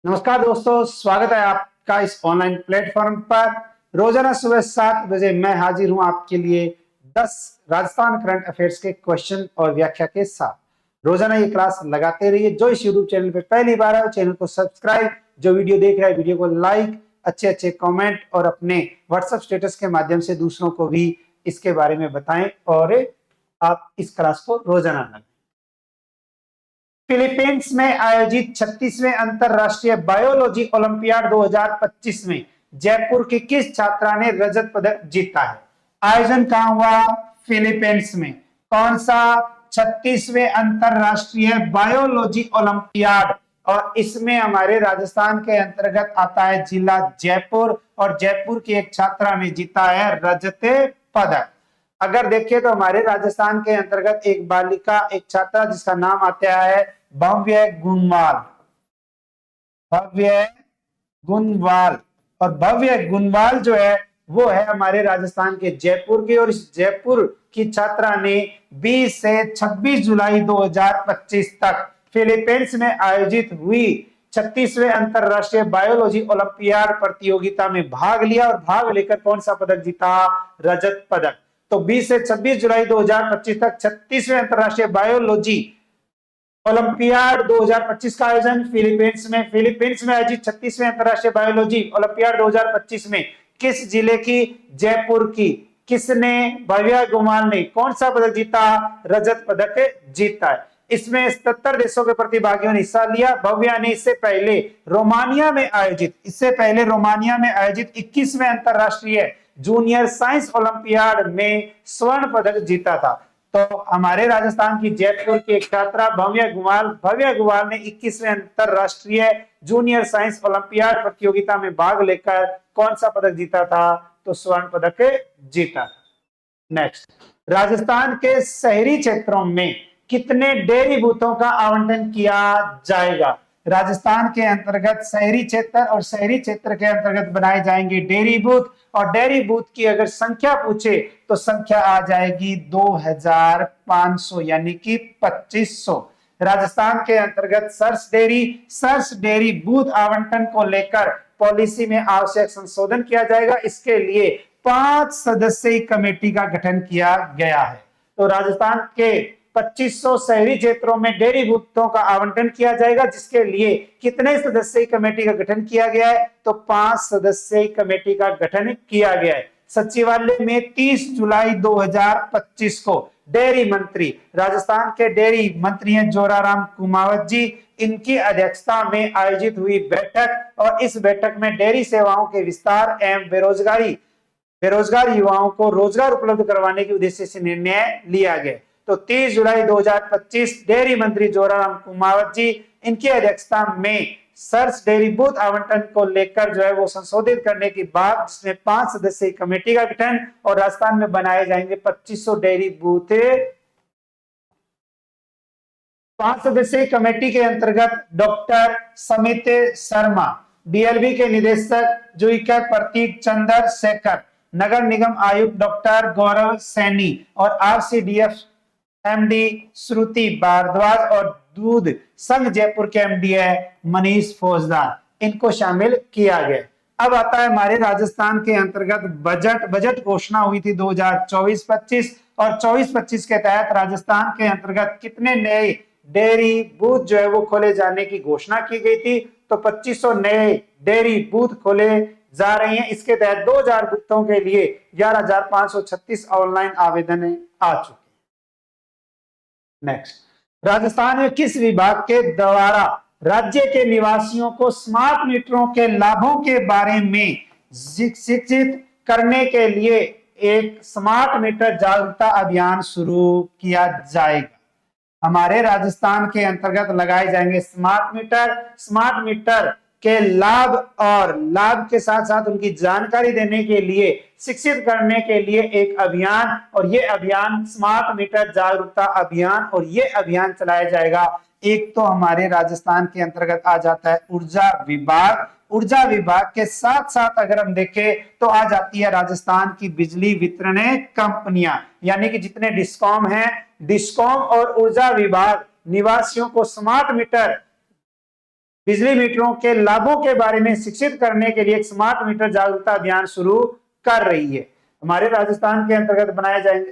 नमस्कार दोस्तों, स्वागत है आपका इस ऑनलाइन प्लेटफॉर्म पर। रोजाना सुबह 7 बजे मैं हाजिर हूं आपके लिए 10 राजस्थान करंट अफेयर्स के क्वेश्चन और व्याख्या के साथ। रोजाना ये क्लास लगाते रहिए। जो इस यूट्यूब चैनल पे पहली बार है चैनल को सब्सक्राइब, जो वीडियो देख रहा है वीडियो को लाइक, अच्छे अच्छे कमेंट और अपने व्हाट्सएप स्टेटस के माध्यम से दूसरों को भी इसके बारे में बताएं और आप इस क्लास को रोजाना लगाएं। फिलीपींस में आयोजित 36वें अंतरराष्ट्रीय बायोलॉजी ओलंपियाड 2025 में जयपुर की किस छात्रा ने रजत पदक जीता है? आयोजन कहां हुआ? फिलीपींस में। कौन सा? 36वें अंतरराष्ट्रीय बायोलॉजी ओलंपियाड। और इसमें हमारे राजस्थान के अंतर्गत आता है जिला जयपुर, और जयपुर की एक छात्रा ने जीता है रजत पदक। अगर देखें तो हमारे राजस्थान के अंतर्गत एक बालिका, एक छात्रा जिसका नाम आता है भव्य गुणवाल। भव्य गुणवाल। और भव्य गुणवाल जो है वो है हमारे राजस्थान के जयपुर की, और इस जयपुर की छात्रा ने 20 से 26 जुलाई 2025 तक फिलीपींस में आयोजित हुई 36वें अंतरराष्ट्रीय बायोलॉजी ओलंपियाड प्रतियोगिता में भाग लिया और भाग लेकर कौन सा पदक जीता? रजत पदक। तो 20 से 26 जुलाई 2025 तक 36वें अंतरराष्ट्रीय बायोलॉजी ओलंपियाड 2025 का आयोजन फिलीपींस में। फिलीपींस में आयोजित 36वें अंतरराष्ट्रीय बायोलॉजी ओलंपियाड 2025 में किस जिले की? जयपुर की। किसने? भव्या गुमाल ने। कौन सा पदक जीता? रजत पदक जीता है। इसमें 77 देशों के प्रतिभागियों ने हिस्सा लिया। भव्या ने इससे पहले रोमानिया में आयोजित 21वें अंतरराष्ट्रीय जूनियर साइंस ओलंपियाड में स्वर्ण पदक जीता था। तो हमारे राजस्थान की जयपुर की एक छात्रा भव्य गुवाल ने 21वें अंतरराष्ट्रीय जूनियर साइंस ओलंपियाड प्रतियोगिता में भाग लेकर कौन सा पदक जीता था? तो स्वर्ण पदक जीता। नेक्स्ट, राजस्थान के शहरी क्षेत्रों में कितने डेयरी बूथों का आवंटन किया जाएगा? राजस्थान के अंतर्गत शहरी क्षेत्र और शहरी क्षेत्र के अंतर्गत बनाए जाएंगे डेयरी बूथ, और डेयरी बूथ की अगर संख्या पूछे तो संख्या आ जाएगी 2500 यानी कि 2500। राजस्थान के अंतर्गत सर्स डेयरी बूथ आवंटन को लेकर पॉलिसी में आवश्यक संशोधन किया जाएगा। इसके लिए 5 सदस्यीय कमेटी का गठन किया गया है। तो राजस्थान के 2500 शहरी क्षेत्रों में डेयरी बूथों का आवंटन किया जाएगा, जिसके लिए कितने सदस्यीय कमेटी का गठन किया गया है? तो 5 सदस्यीय कमेटी का गठन किया गया है। सचिवालय में 30 जुलाई 2025 को डेयरी मंत्री, राजस्थान के डेयरी मंत्री हैं जोराराम कुमावत जी, इनकी अध्यक्षता में आयोजित हुई बैठक, और इस बैठक में डेयरी सेवाओं के विस्तार एवं बेरोजगार युवाओं को रोजगार उपलब्ध करवाने के उद्देश्य से निर्णय लिया गया। तो 30 जुलाई 2025 डेयरी मंत्री जोराराम कुमावत जी, इनकी अध्यक्षता में सर्स डेयरी बूथ आवंटन को लेकर जो है वो संशोधित करने की बात, जिसमें 5 सदस्यीय कमेटी का गठन, और राजस्थान में बनाए जाएंगे 2500 डेयरी बूथ। 5 सदस्यीय कमेटी के अंतर्गत डॉक्टर समित शर्मा, डीएलबी के निदेशक जुईका प्रतीक चंद्र शेखर, नगर निगम आयुक्त डॉक्टर गौरव सैनी, और आरसीडीएफ एमडी श्रुति भारद्वाज, और दूध संघ जयपुर के एमडी है मनीष फौजदार, इनको शामिल किया गया। अब आता है हमारे राजस्थान के अंतर्गत बजट घोषणा हुई थी 2024-25, और 24-25 के तहत राजस्थान के अंतर्गत कितने नए डेयरी बूथ जो है वो खोले जाने की घोषणा की गई थी? तो 2500 नए डेयरी बूथ खोले जा रहे हैं। इसके तहत 2000 बूथों के लिए 11,536 ऑनलाइन आवेदन आ चुके। नेक्स्ट, राजस्थान में किस विभाग के द्वारा राज्य के निवासियों को स्मार्ट मीटरों के लाभों के बारे में शिक्षित करने के लिए एक स्मार्ट मीटर जागरूकता अभियान शुरू किया जाएगा? हमारे राजस्थान के अंतर्गत लगाए जाएंगे स्मार्ट मीटर के लाभ, और लाभ के साथ साथ उनकी जानकारी देने के लिए, शिक्षित करने के लिए एक अभियान, और ये अभियान स्मार्ट मीटर जागरूकता अभियान, और ये अभियान चलाया जाएगा। एक तो हमारे राजस्थान के अंतर्गत आ जाता है ऊर्जा विभाग के साथ साथ अगर हम देखें तो आ जाती है राजस्थान की बिजली वितरण कंपनियां, यानी कि जितने डिस्कॉम हैं, डिस्कॉम और ऊर्जा विभाग निवासियों को स्मार्ट मीटर बिजली मीटरों के लाभों के बारे में शिक्षित करने के लिए एक स्मार्ट मीटर जागरूकता अभियान शुरू कर रही है। हमारे राजस्थान के अंतर्गत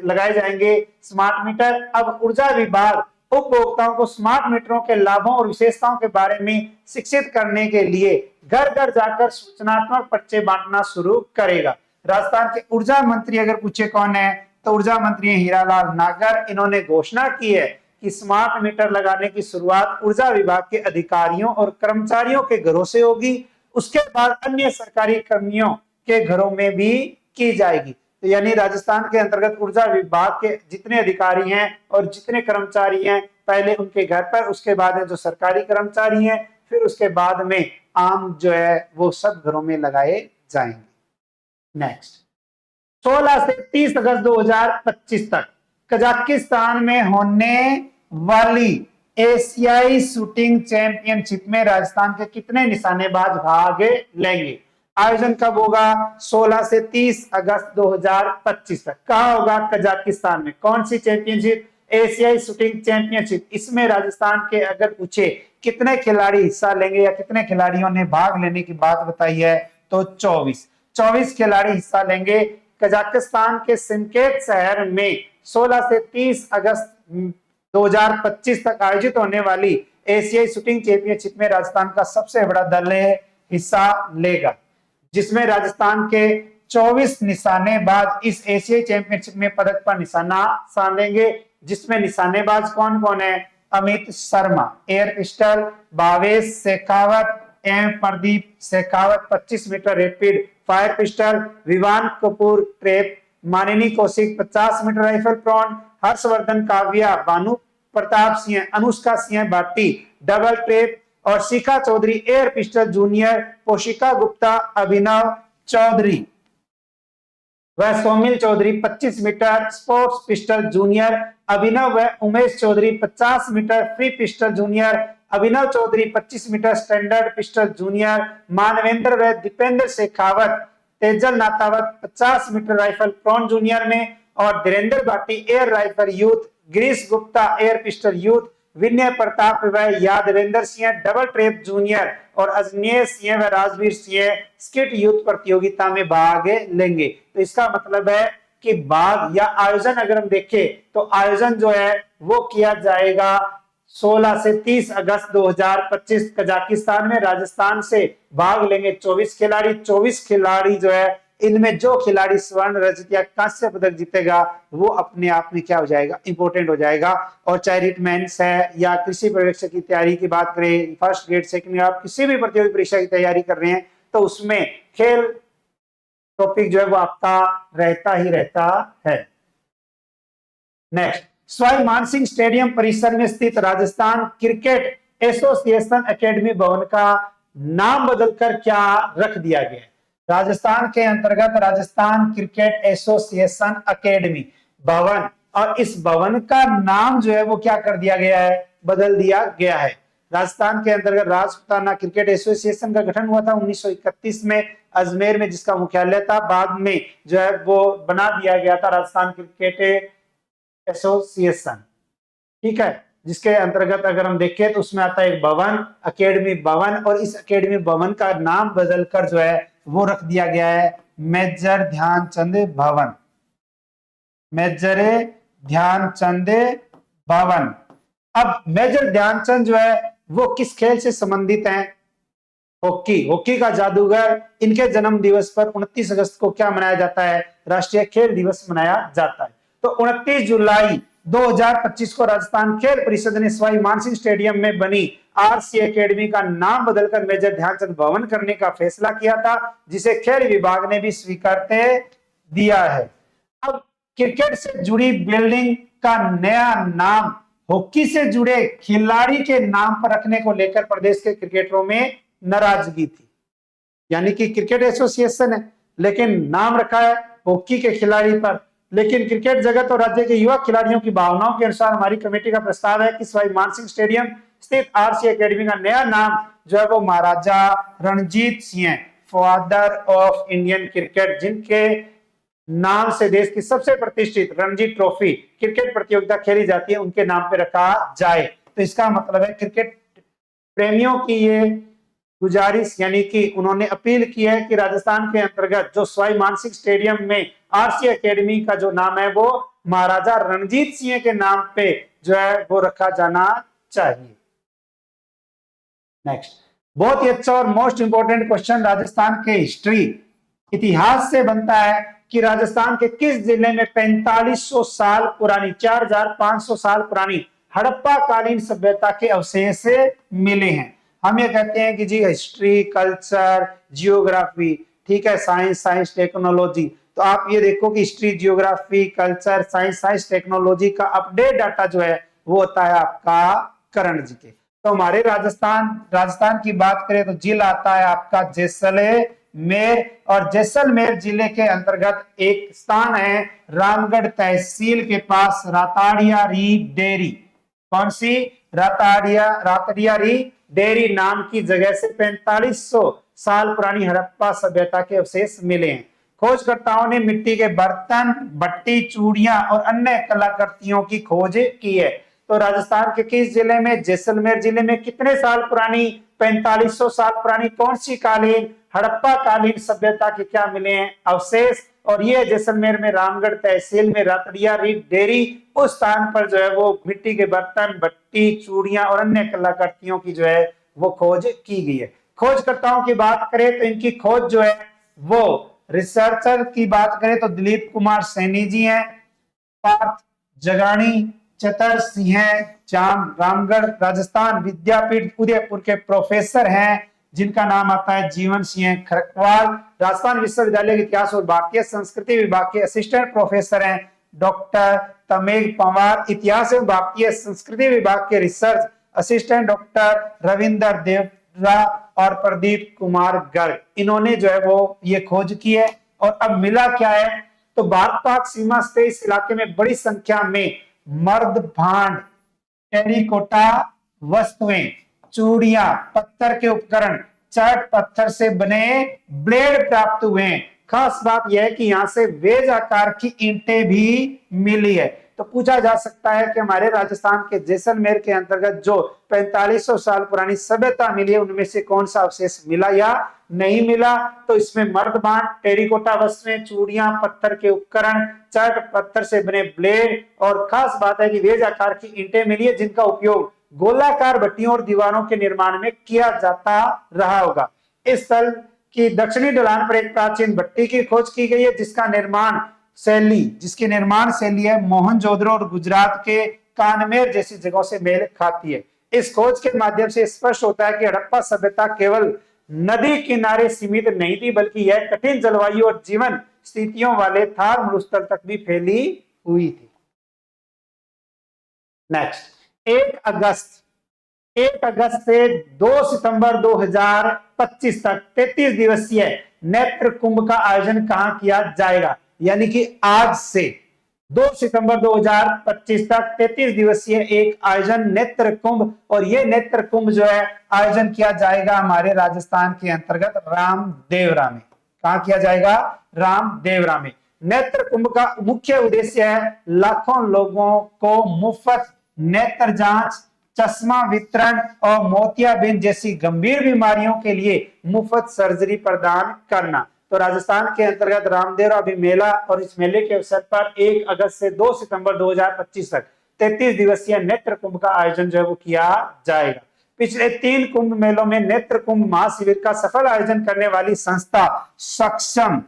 लगाए जाएंगे स्मार्ट मीटर। अब ऊर्जा विभाग उपभोक्ताओं को स्मार्ट मीटरों के लाभों और विशेषताओं के बारे में शिक्षित करने के लिए घर घर जाकर सूचनात्मक पर्चे बांटना शुरू करेगा। राजस्थान के ऊर्जा मंत्री अगर पूछे कौन है, तो ऊर्जा मंत्री हीरालाल नागर। इन्होंने घोषणा की है कि स्मार्ट मीटर लगाने की शुरुआत ऊर्जा विभाग के अधिकारियों और कर्मचारियों के घरों से होगी, उसके बाद अन्य सरकारी कर्मियों के घरों में भी की जाएगी। तो यानी राजस्थान के अंतर्गत ऊर्जा विभाग के जितने अधिकारी हैं और जितने कर्मचारी हैं, पहले उनके घर पर, उसके बाद जो सरकारी कर्मचारी हैं, फिर उसके बाद में आम जो है वो सब घरों में लगाए जाएंगे। नेक्स्ट, 16 से 30 अगस्त 2025 तक कजाकिस्तान में होने वाली एशियाई शूटिंग चैंपियनशिप में राजस्थान के कितने निशानेबाज भाग लेंगे? आयोजन कब होगा? 16 से 30 अगस्त 2025 तक। कहां होगा? कजाकिस्तान में। कौन सी चैंपियनशिप? एशियाई शूटिंग चैंपियनशिप। इसमें राजस्थान के अगर पूछे कितने खिलाड़ी हिस्सा लेंगे या कितने खिलाड़ियों ने भाग लेने की बात बताई है, तो 24 खिलाड़ी हिस्सा लेंगे। कजाकिस्तान के सिमकेट शहर में 16 से 30 अगस्त 2025 तक आयोजित होने वाली एशियाई शूटिंग चैंपियनशिप में राजस्थान का सबसे बड़ा दल हिस्सा लेगा, जिसमें राजस्थान के 24 निशानेबाज इस एशियाई चैंपियनशिप में पदक पर निशाना साधेंगे। जिसमें निशानेबाज कौन कौन है? अमित शर्मा एयर पिस्टल, भावेश शेखावत एवं Pradeep Shekhawat 25 metre rapid fire pistol, Vivaan Kapoor trap, Manini Kaushik 50 metre rifle prone, Harshvardhan Kavya, Bhanu Pratap Singh, Anushka Singh Bhati double trap और Shikha Chaudhary air pistol junior, Poshika Gupta, Abhinav Chaudhary व Saumil Chaudhary 25 metre sports pistol junior, Abhinav व Umesh Chaudhary 50 metre free pistol junior, Abhinav Chaudhary 25 metre standard pistol junior, Manvendra व Dipendra Shekhawat, Tejal Natawat 50 metre rifle prone junior में और Dhirendra Bhati air rifle youth, Girish Gupta air pistol youth, Vinay Pratap व Yadvendra Singh double trap junior और अजनेय सिंह व Rajveer Singh skit youth प्रतियोगिता में भाग लेंगे। तो इसका मतलब है कि भाग या आयोजन अगर हम देखें तो आयोजन जो है वो किया जाएगा 16 से 30 अगस्त 2025 कजाकिस्तान में। राजस्थान से भाग लेंगे 24 खिलाड़ी जो है, इनमें जो खिलाड़ी स्वर्ण रजत या कांस्य पदक जीतेगा वो अपने आप में क्या हो जाएगा? इंपोर्टेंट हो जाएगा। और चाहे रिटमेंस है या कृषि पर्यवेक्षक की तैयारी की बात करें, फर्स्ट ग्रेड सेकंड ग्रेड, आप किसी भी प्रतियोगी परीक्षा की तैयारी कर रहे हैं तो उसमें खेल टॉपिक जो है वो आपका रहता ही रहता है। नेक्स्ट, सवाई मानसिंह स्टेडियम परिसर में स्थित राजस्थान क्रिकेट एसोसिएशन एकेडमी भवन का नाम बदलकर क्या रख दिया गया है? राजस्थान के अंतर्गत राजस्थान क्रिकेट एसोसिएशन एकेडमी भवन, और इस भवन का नाम जो है वो क्या कर दिया गया है? बदल दिया गया है। राजस्थान के अंतर्गत राजपुताना क्रिकेट एसोसिएशन का गठन हुआ था 1931 में अजमेर में, जिसका मुख्यालय था। बाद में जो है वो बना दिया गया था राजस्थान क्रिकेट एसोसिएशन, ठीक है, जिसके अंतर्गत अगर हम देखें तो उसमें आता है एक भवन, अकेडमी भवन, और इस अकेडमी भवन का नाम बदलकर जो है वो रख दिया गया है मेजर ध्यानचंद भवन, मेजर ध्यानचंद भवन। अब मेजर ध्यानचंद जो है वो किस खेल से संबंधित हैं? हॉकी, हॉकी का जादूगर। इनके जन्म दिवस पर 29 अगस्त को क्या मनाया जाता है? राष्ट्रीय खेल दिवस मनाया जाता है। तो 29 जुलाई 2025 को राजस्थान खेल परिषद ने सवाई मानसिंह स्टेडियम में बनी आरसी एकेडमी का नाम बदलकर मेजर ध्यानचंद भवन करने का फैसला किया था, जिसे खेल विभाग ने भी स्वीकारते दिया है। अब क्रिकेट से जुड़ी बिल्डिंग का नया नाम हॉकी से जुड़े खिलाड़ी के नाम पर रखने को लेकर प्रदेश के क्रिकेटरों में नाराजगी थी। यानी कि क्रिकेट एसोसिएशन है लेकिन नाम रखा है हॉकी के खिलाड़ी पर। लेकिन क्रिकेट जगत और राज्य के युवा खिलाड़ियों की भावनाओं के अनुसार हमारी कमेटी का प्रस्ताव है कि सवाई मानसिंह स्टेडियम स्थित आरसी एकेडमी का नया नाम जो है वो Maharaja Ranjit Singh, father of Indian cricket, जिनके नाम से देश की सबसे प्रतिष्ठित रणजी ट्रॉफी क्रिकेट प्रतियोगिता खेली जाती है, उनके नाम पे रखा जाए। तो इसका मतलब है क्रिकेट प्रेमियों की ये गुजारिश यानी कि उन्होंने अपील की है कि राजस्थान के अंतर्गत जो सवाई मानसिंह स्टेडियम में आरसी एकेडमी का जो नाम है वो महाराजा रणजीत सिंह के नाम पे जो है वो रखा जाना चाहिए। नेक्स्ट, बहुत ही अच्छा और मोस्ट इंपोर्टेंट क्वेश्चन राजस्थान के हिस्ट्री इतिहास से बनता है कि राजस्थान के किस जिले में 4500 साल पुरानी 4500 साल पुरानी हड़प्पा कालीन सभ्यता के अवशेष मिले हैं। हम ये कहते हैं कि जी हिस्ट्री, कल्चर, जियोग्राफी, ठीक है, साइंस टेक्नोलॉजी। तो आप ये देखो कि history, geography, culture, science technology का अपडेट डाटा जो है वो होता है आपका करण जी के। तो हमारे राजस्थान की बात करें तो जिला आता है आपका जैसलमेर, और जैसलमेर जिले के अंतर्गत एक स्थान है रामगढ़ तहसील के पास राताड़िया री डेरी। कौन सी? राताड़िया री डेरी नाम की जगह से 4500 साल पुरानी हड़प्पा सभ्यता के अवशेष मिले हैं। खोजकर्ताओं ने मिट्टी के बर्तन, भट्टी, चूड़ियां और अन्य कलाकृतियों की खोज की है। तो राजस्थान के किस जिले में? जैसलमेर जिले में कितने साल पुरानी? 4500 साल पुरानी कौन सी कालीन? हड़प्पा कालीन सभ्यता के क्या मिले हैं? अवशेष। और ये जैसलमेर में रामगढ़ तहसील में रातड़िया डेरी, उस स्थान पर जो है वो मिट्टी के बर्तन, भट्टी, चूड़ियां और अन्य कलाकृतियों की जो है वो खोज की गई है। खोजकर्ताओं की बात करें तो इनकी खोज जो है वो रिसर्चर की बात करें तो दिलीप कुमार सैनी जी हैं, पार्थ जगाणी, चतर सिंह जाम रामगढ़ राजस्थान विद्यापीठ उदयपुर के प्रोफेसर हैं जिनका नाम आता है जीवन सिंह खरकवाल। राजस्थान विश्वविद्यालय के इतिहास और भारतीय संस्कृति विभाग के असिस्टेंट प्रोफेसर हैं डॉक्टर तमेग पंवार। इतिहास एवं भारतीय संस्कृति विभाग के रिसर्च असिस्टेंट डॉक्टर रविंदर देवरा और प्रदीप कुमार गर्ग। इन्होंने जो है वो ये खोज की है। और अब मिला क्या है? तो भारत पाक सीमा से इस इलाके में बड़ी संख्या में मर्द भांड, टेरिकोटा वस्तुएं, चूड़ियां, पत्थर के उपकरण, चट पत्थर से बने ब्लेड प्राप्त हुए हैं। खास बात यह है कि यहां से वेज आकार की ईंटें भी मिली है। तो पूछा जा सकता है कि हमारे राजस्थान के जैसलमेर के अंतर्गत जो 4500 साल पुरानी सभ्यता मिली है उनमें से कौन सा अवशेष मिला या नहीं मिला? तो इसमें मर्दबान, टेरिकोटा वस्तुएं, चूड़ियां, पत्थर के उपकरण, चट पत्थर से बने ब्लेड, और खास बात है कि वेज आकार की ईंटें मिली है जिनका उपयोग गोलाकार भट्टियों और दीवारों के निर्माण में किया जाता रहा होगा। इस स्थल की दक्षिणी ढलान पर एक प्राचीन भट्टी की खोज की गई है जिसकी निर्माण शैली है मोहनजोदड़ो और गुजरात के कानमेर जैसी जगहों से मेल खाती है। इस खोज के माध्यम से स्पष्ट होता है कि हड़प्पा सभ्यता केवल नदी किनारे सीमित नहीं थी बल्कि यह कठिन जलवायु और जीवन स्थितियों वाले थार मरुस्थल तक भी फैली हुई थी। नेक्स्ट, 1 अगस्त से 2 सितंबर 2025 तक 33 दिवसीय नेत्र कुंभ का आयोजन कहां किया जाएगा? यानी कि आज से 2 सितंबर 2025 तक 33 दिवसीय एक आयोजन नेत्र कुंभ, और यह नेत्र कुंभ जो है आयोजन किया जाएगा हमारे राजस्थान के अंतर्गत रामदेवरा में। कहां किया जाएगा? रामदेवरा में। नेत्र कुंभ का मुख्य उद्देश्य है लाखों लोगों को मुफ्त नेत्र जांच, चश्मा वितरण और मोतियाबिंद जैसी गंभीर बीमारियों के लिए मुफ्त सर्जरी प्रदान करना। तो राजस्थान के अंतर्गत रामदेवरा अभी मेला, और इस मेले के अवसर पर 1 अगस्त से 2 सितंबर 2025 तक 33 दिवसीय नेत्र कुंभ का आयोजन जो है वो किया जाएगा। पिछले 3 कुंभ मेलों में नेत्र कुंभ महाशिविर का सफल आयोजन करने वाली संस्था सक्षम,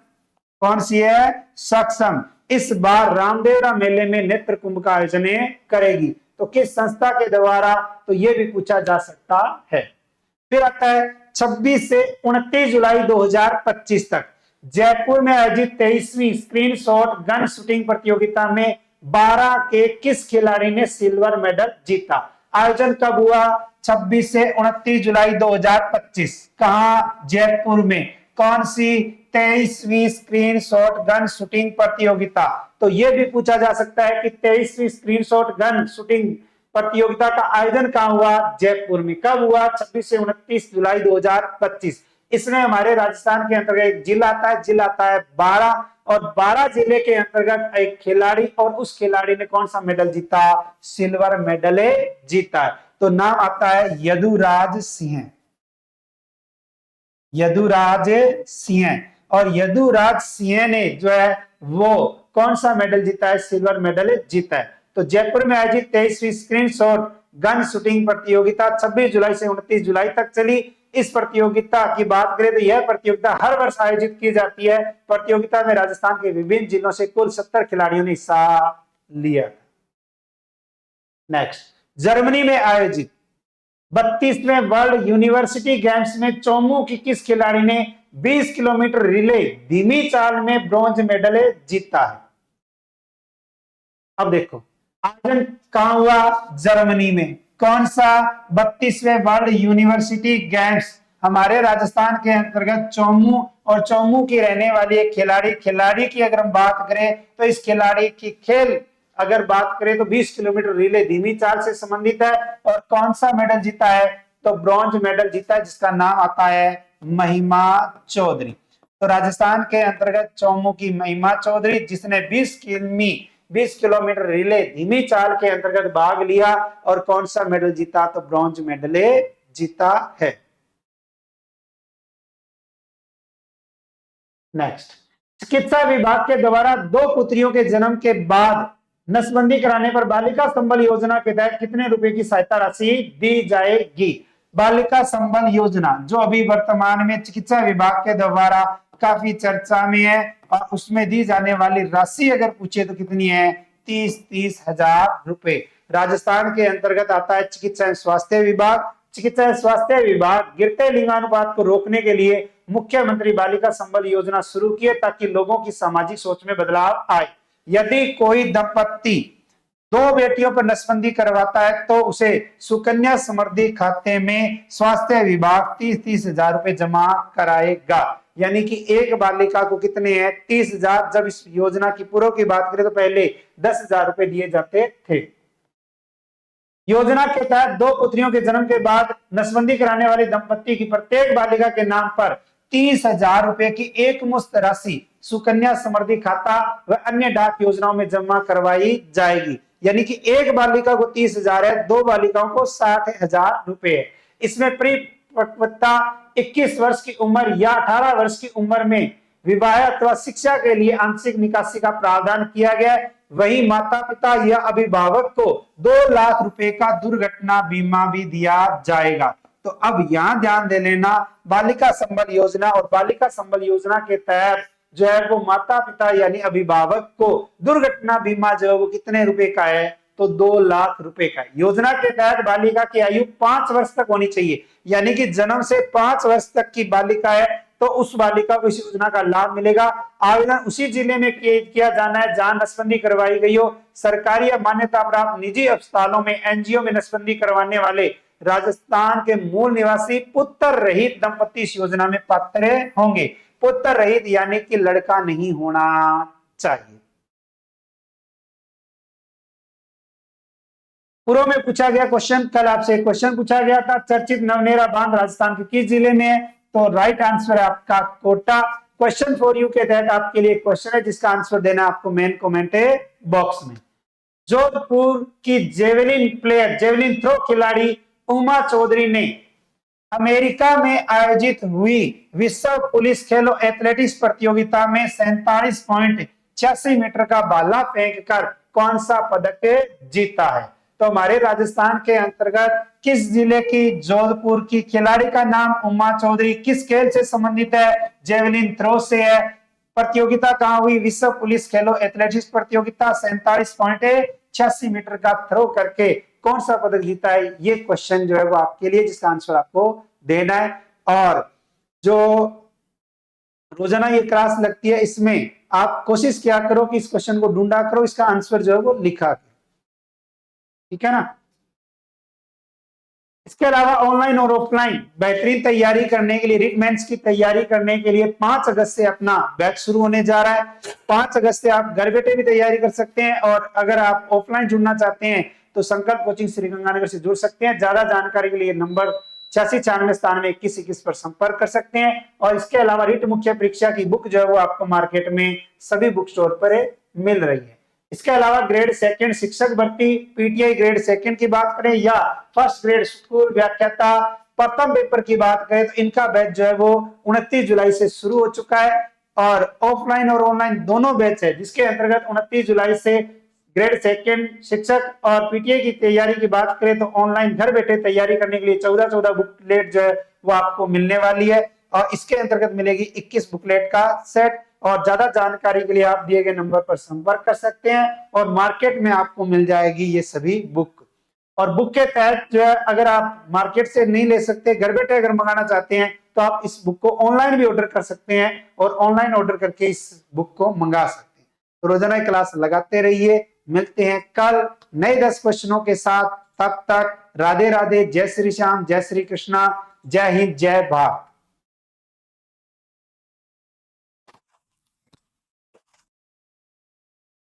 कौन सी है? सक्षम, इस बार रामदेवरा मेले में नेत्र कुंभ का आयोजन करेगी। तो किस संस्था के द्वारा? तो यह भी पूछा जा सकता है। फिर आता है 26 से 29 जुलाई 2025 तक जयपुर में आयोजित 23वीं स्क्रीन शॉट गन शूटिंग प्रतियोगिता में 12 के किस खिलाड़ी ने सिल्वर मेडल जीता? आयोजन कब हुआ? 26 से 29 जुलाई 2025। कहां? जयपुर में। कौन सी? 23वीं स्क्रीन शॉट गन शूटिंग प्रतियोगिता। तो यह भी पूछा जा सकता है कि 23वीं स्क्रीन शॉट गन शूटिंग प्रतियोगिता का आयोजन कहां हुआ? जयपुर में। कब हुआ? 26 से 29 जुलाई 2025। इसमें हमारे राजस्थान के अंतर्गत एक जिला आता है 12, और 12 जिले के अंतर्गत एक खिलाड़ी, और उस खिलाड़ी ने कौन सा मेडल जीता? सिल्वर मेडल जीता है। तो नाम आता है यदुराज सिंह। यदुराज सिंह। और यदुराज सिंह ने जो है वो कौन सा मेडल जीता है? सिल्वर मेडल जीता है। तो जयपुर में आयोजित 23वीं स्क्रीन शॉट गन शूटिंग प्रतियोगिता 26 जुलाई से 29 जुलाई तक चली। इस प्रतियोगिता की बात करें तो यह प्रतियोगिता हर वर्ष आयोजित की जाती है। प्रतियोगिता में राजस्थान के विभिन्न जिलों से कुल 70 खिलाड़ियों ने हिस्सा लिया। नेक्स्ट, जर्मनी में आयोजित 32वें वर्ल्ड यूनिवर्सिटी गेम्स में चौमू की किस खिलाड़ी ने 20 किलोमीटर रिले धीमी चाल में ब्रॉन्ज मेडल जीता है? अब देखो, आयोजन कहां हुआ? जर्मनी में। कौन सा? 32वें वर्ल्ड यूनिवर्सिटी गेम्स हमारे राजस्थान के अंतर्गत चौमू, और चौमू की रहने वाली एक खिलाड़ी की अगर हम बात करें तो इस खिलाड़ी की खेल अगर बात करें तो 20 किलोमीटर रिले धीमी चाल से संबंधित है। और कौन सा मेडल जीता है? तो ब्रॉन्ज मेडल जीता है, जिसका नाम आता है महिमा चौधरी। तो राजस्थान के अंतर्गत चौमू की महिमा चौधरी, जिसने 20 किलोमीटर रिले धीमी चाल के अंतर्गत भाग लिया, और कौन सा मेडल जीता? तो ब्रॉन्ज मेडल जीता है। नेक्स्ट, चिकित्सा विभाग के द्वारा 2 पुत्रियों के जन्म के बाद नसबंदी कराने पर बालिका संबल योजना के तहत कितने रुपए की सहायता राशि दी जाएगी? बालिका संबल योजना जो अभी वर्तमान में चिकित्सा विभाग के द्वारा काफी चर्चा में है, और उसमें दी जाने वाली राशि अगर पूछे तो कितनी है? 30 हजार रुपए। राजस्थान के अंतर्गत आता है चिकित्सा एवं स्वास्थ्य विभाग। चिकित्सा एवं स्वास्थ्य विभाग गिरते लिंगानुपात को रोकने के लिए मुख्यमंत्री बालिका संबल योजना शुरू किए, ताकि लोगों की सामाजिक सोच में बदलाव आए। यदि कोई दंपत्ति 2 बेटियों पर नसबंदी करवाता है तो उसे सुकन्या समृद्धि खाते में स्वास्थ्य विभाग 30 हजार रुपए जमा कराएगा। यानी कि एक बालिका को कितने हैं? 30 हजार। जब इस योजना की पूर्व की बात करें तो पहले 10 हजार रुपए दिए जाते थे। योजना के तहत 2 पुत्रियों के जन्म के बाद नसबंदी कराने वाली दंपत्ति की प्रत्येक बालिका के नाम पर 30 हजार रुपए की एक मुश्त राशि सुकन्या समृद्धि खाता व अन्य डाक योजनाओं में जमा करवाई जाएगी। यानी कि एक बालिका को 30 हजार है, 2 बालिकाओं को 60 हजार रुपए है। इसमें परिपक्वता 21 वर्ष की उम्र या 18 वर्ष की उम्र में विवाह अथवा शिक्षा के लिए आंशिक निकासी का प्रावधान किया गया है। वही माता पिता या अभिभावक को 2 लाख रुपए का दुर्घटना बीमा भी दिया जाएगा। तो अब यहां ध्यान दे लेना, बालिका संबल योजना, और बालिका संबल योजना के तहत जो है वो माता पिता यानी अभिभावक को दुर्घटना बीमा जो है वो कितने रुपए का है? तो 2 लाख रुपए का। योजना के तहत बालिका की आयु 5 वर्ष तक होनी चाहिए, यानी कि जन्म से 5 वर्ष तक की बालिका है तो उस बालिका को इस योजना का लाभ मिलेगा। आवेदन उसी जिले में किया जाना है जहां नसबंदी करवाई गई हो। सरकारी या मान्यता प्राप्त निजी अस्पतालों में, एनजीओ में नसबंदी करवाने वाले राजस्थान के मूल निवासी पुत्र रहित दंपति इस योजना में पात्र होंगे। पुत्र रहित यानी कि लड़का नहीं होना चाहिए। पूर्व में पूछा गया क्वेश्चन, कल आपसे क्वेश्चन पूछा गया था, चर्चित नवनेरा बांध राजस्थान के किस जिले में है? तो राइट आंसर है आपका कोटा। क्वेश्चन फॉर यू के तहत आपके लिए क्वेश्चन है जिसका आंसर देना आपको मेन कमेंट बॉक्स में। जोधपुर की जेवलिन थ्रो खिलाड़ी उमा चौधरी ने अमेरिका में आयोजित हुई विश्व पुलिस खेलों एथलेटिक्स प्रतियोगिता में 47.86 मीटर का भाला फेंककर कौन सा पदक जीता है? तो हमारे राजस्थान के अंतर्गत किस जिले की जोधपुर की खिलाड़ी का नाम उमा चौधरी, किस खेल से संबंधित है? जेवलिन थ्रो से है। प्रतियोगिता कहां हुई? विश्व पुलिस खेलों एथलेटिक्स प्रतियोगिता। 47.86 मीटर का थ्रो करके कौन सा पदक जीता है? ये क्वेश्चन जो है वो आपके लिए, जिसका आंसर आपको देना है। और जो रोजाना ये क्लास लगती है इसमें आप कोशिश किया करो कि इस क्वेश्चन को ढूंढा करो, इसका आंसर जो है वो लिखा करो, ठीक है ना। इसके अलावा ऑनलाइन और ऑफलाइन बेहतरीन तैयारी करने के लिए, रिट मेंस की तैयारी करने के लिए 5 अगस्त से अपना बैच शुरू होने जा रहा है। 5 अगस्त से आप घर बैठे भी तैयारी कर सकते हैं, और अगर आप ऑफलाइन जुड़ना चाहते हैं तो संकल्प कोचिंग श्रीगंगानगर से जुड़ सकते हैं। ज्यादा जानकारी के लिए नंबर 8694912121 पर संपर्क कर सकते हैं। और इसके अलावा रिट मुख्य परीक्षा की बुक जो है वो आपको मार्केट में सभी बुक स्टोर पर मिल रही है। इसके अलावा ग्रेड सेकंड शिक्षक भर्ती पीटीआई ग्रेड सेकंड की बात करें या फर्स्ट ग्रेड स्कूल व्याख्याता प्रथम पेपर की बात करें तो इनका बैच जो है वो 29 जुलाई से शुरू हो चुका है और ऑफलाइन और ऑनलाइन दोनों बैच है, जिसके अंतर्गत 29 जुलाई से ग्रेड सेकंड शिक्षक और पीटीआई की तैयारी की बात करें तो ऑनलाइन घर बैठे तैयारी करने के लिए 14 बुकलेट जो है वो आपको मिलने वाली है और इसके अंतर्गत मिलेगी 21 बुकलेट का सेट। और ज्यादा जानकारी के लिए आप दिए गए नंबर पर संपर्क कर सकते हैं और मार्केट में आपको मिल जाएगी ये सभी बुक। और बुक के तहत जो है अगर आप मार्केट से नहीं ले सकते, घर बैठे अगर मंगाना चाहते हैं तो आप इस बुक को ऑनलाइन भी ऑर्डर कर सकते हैं और ऑनलाइन ऑर्डर करके इस बुक को मंगा सकते हैं। तो रोजाना क्लास लगाते रहिए। मिलते हैं कल नए 10 क्वेश्चनों के साथ। तब तक राधे राधे, जय श्री श्याम, जय श्री कृष्णा, जय हिंद, जय भारत।